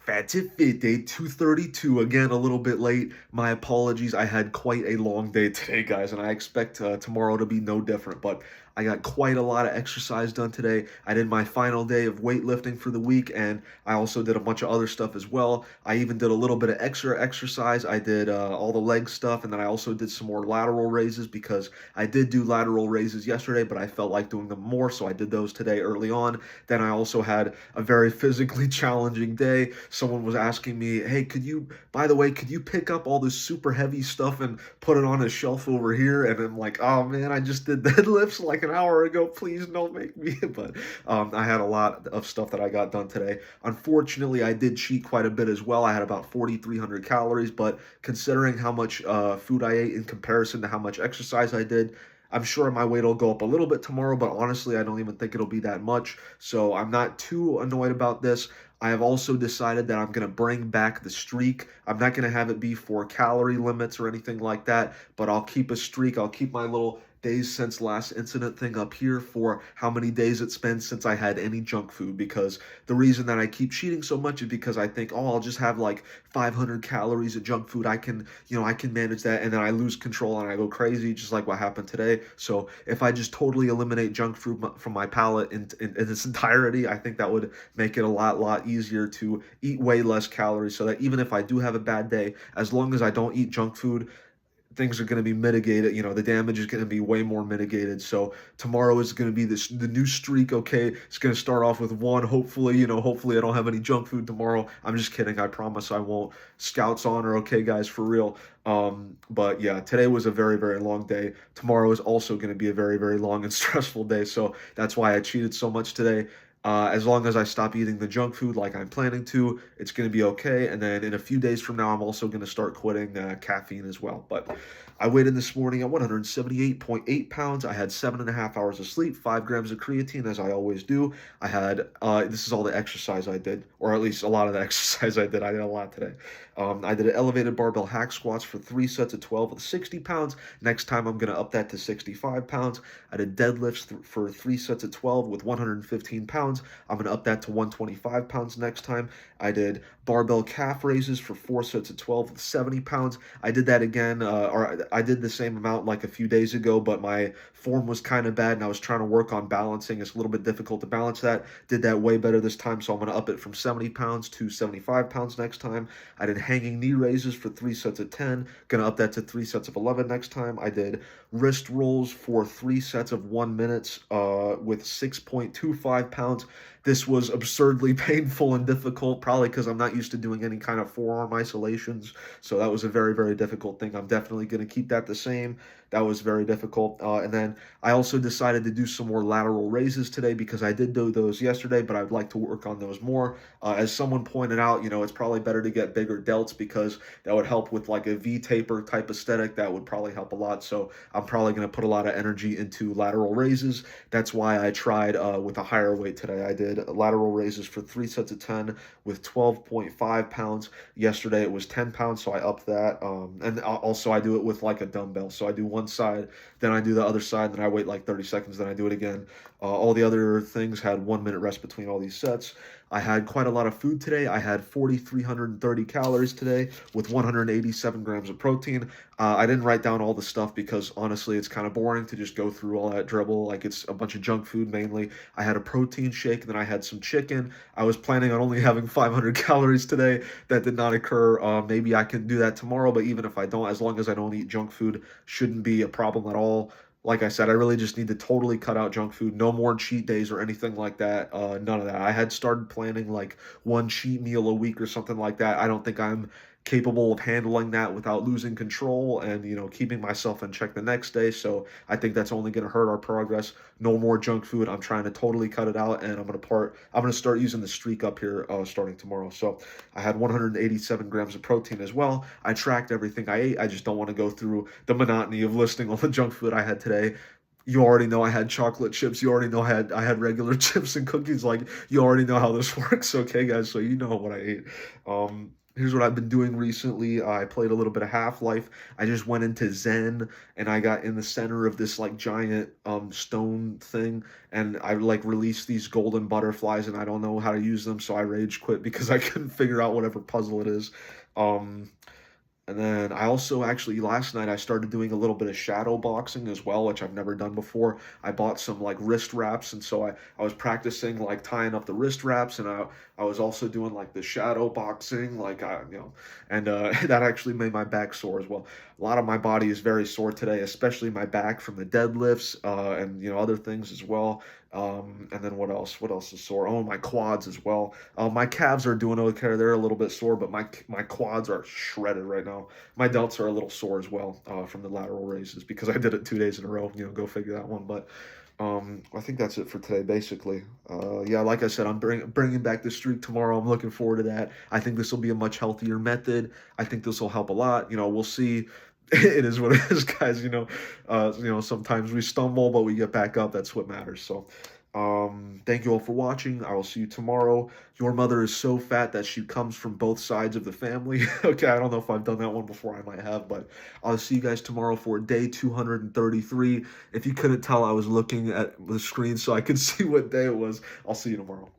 Fat Tip Fit Day 232, again, a little bit late. My apologies. I had quite a long day today, guys, and I expect tomorrow to be no different. But I got quite a lot of exercise done today. I did my final day of weightlifting for the week, and I also did a bunch of other stuff as well. I even did a little bit of extra exercise. I did all the leg stuff, and then I also did some more lateral raises because I did do lateral raises yesterday, but I felt like doing them more, so I did those today early on. Then I also had a very physically challenging day. Someone was asking me, hey, by the way, could you pick up all this super heavy stuff and put it on a shelf over here? And I'm like, oh man, I just did deadlifts like an hour ago. Please don't make me. But I had a lot of stuff that I got done today. Unfortunately, I did cheat quite a bit as well. I had about 4,300 calories, but considering how much food I ate in comparison to how much exercise I did, I'm sure my weight will go up a little bit tomorrow, but honestly, I don't even think it'll be that much. So I'm not too annoyed about this. I have also decided that I'm going to bring back the streak. I'm not going to have it be for calorie limits or anything like that, but I'll keep a streak. I'll keep my little days since last incident thing up here for how many days it's been since I had any junk food, because the reason that I keep cheating so much is because I think, oh, I'll just have like 500 calories of junk food. I can manage that, and then I lose control and I go crazy, just like what happened today. So if I just totally eliminate junk food from my palate in its entirety, I think that would make it a lot easier to eat way less calories, so that even if I do have a bad day, as long as I don't eat junk food, things are going to be mitigated. The damage is going to be way more mitigated. So tomorrow is going to be the new streak. Okay, it's going to start off with one. Hopefully, hopefully I don't have any junk food tomorrow. I'm just kidding. I promise I won't. Scouts honor. Okay, guys, for real. But yeah, today was a very long day. Tomorrow is also going to be a very long and stressful day. So that's why I cheated so much today. As long as I stop eating the junk food like I'm planning to, it's going to be okay. And then in a few days from now, I'm also going to start quitting caffeine as well. But I weighed in this morning at 178.8 pounds. I had 7.5 hours of sleep, 5 grams of creatine, as I always do. This is all the exercise I did, or at least a lot of the exercise I did. I did a lot today. I did an elevated barbell hack squats for 3 sets of 12 with 60 pounds. Next time, I'm going to up that to 65 pounds. I did deadlifts for 3 sets of 12 with 115 pounds. I'm going to up that to 125 pounds next time. I did barbell calf raises for 4 sets of 12 with 70 pounds. I did that again, or I did the same amount like a few days ago, but my form was kind of bad and I was trying to work on balancing. It's a little bit difficult to balance that. Did that way better this time, so I'm going to up it from 70 pounds to 75 pounds next time. I did hanging knee raises for 3 sets of 10. Going to up that to 3 sets of 11 next time. I did wrist rolls for 3 sets of 1 minute with 6.25 pounds. This was absurdly painful and difficult, probably because I'm not used to doing any kind of forearm isolations. So that was a very difficult thing. I'm definitely going to keep that the same. That was very difficult. And then I also decided to do some more lateral raises today because I did do those yesterday, but I'd like to work on those more. As someone pointed out, it's probably better to get bigger delts because that would help with like a V taper type aesthetic. That would probably help a lot. So I'm probably going to put a lot of energy into lateral raises. That's why I tried with a higher weight today. I did lateral raises for 3 sets of 10 with 12.5 pounds. Yesterday it was 10 pounds, so I upped that. And also I do it with like a dumbbell. So I do one side, then I do the other side, then I wait like 30 seconds, then I do it again. All the other things had 1 minute rest between all these sets. I had quite a lot of food today. I had 4,330 calories today with 187 grams of protein. I didn't write down all the stuff because honestly, it's kind of boring to just go through all that dribble. Like it's a bunch of junk food mainly. I had a protein shake, and then I had some chicken. I was planning on only having 500 calories today. That did not occur. Maybe I can do that tomorrow, but even if I don't, as long as I don't eat junk food, shouldn't be a problem at all. Like I said, I really just need to totally cut out junk food. No more cheat days or anything like that. None of that. I had started planning like one cheat meal a week or something like that. I don't think I'm capable of handling that without losing control and keeping myself in check the next day. So I think that's only going to hurt our progress. No more junk food. I'm trying to totally cut it out, and I'm gonna start using the streak up here starting tomorrow. So I had 187 grams of protein as well. I tracked everything I ate. I just don't want to go through the monotony of listing all the junk food I had today. You already know I had chocolate chips. You already know I had regular chips and cookies. Like, you already know how this works. Okay, guys, so you know what I ate. Here's what I've been doing recently. I played a little bit of Half-Life. I just went into Zen and I got in the center of this like giant stone thing and I like released these golden butterflies and I don't know how to use them, so I rage quit because I couldn't figure out whatever puzzle it is. Um and then I also actually last night I started doing a little bit of shadow boxing as well, which I've never done before. I bought some like wrist wraps, and so I was practicing like tying up the wrist wraps, and I was also doing like the shadow boxing, like and that actually made my back sore as well. A lot of my body is very sore today, especially my back from the deadlifts, and other things as well. And then what else? What else is sore? Oh, my quads as well. My calves are doing okay. They're a little bit sore, but my quads are shredded right now. My delts are a little sore as well from the lateral raises because I did it 2 days in a row. Go figure that one. But I think that's it for today, basically. Yeah, like I said, I'm bringing back the streak tomorrow. I'm looking forward to that. I think this will be a much healthier method. I think this will help a lot. We'll see. It is what it is, guys. Sometimes we stumble, but we get back up. That's what matters. So, thank you all for watching. I will see you tomorrow. Your mother is so fat that she comes from both sides of the family. Okay, I don't know if I've done that one before. I might have, but I'll see you guys tomorrow for day 233. If you couldn't tell, I was looking at the screen so I could see what day it was. I'll see you tomorrow.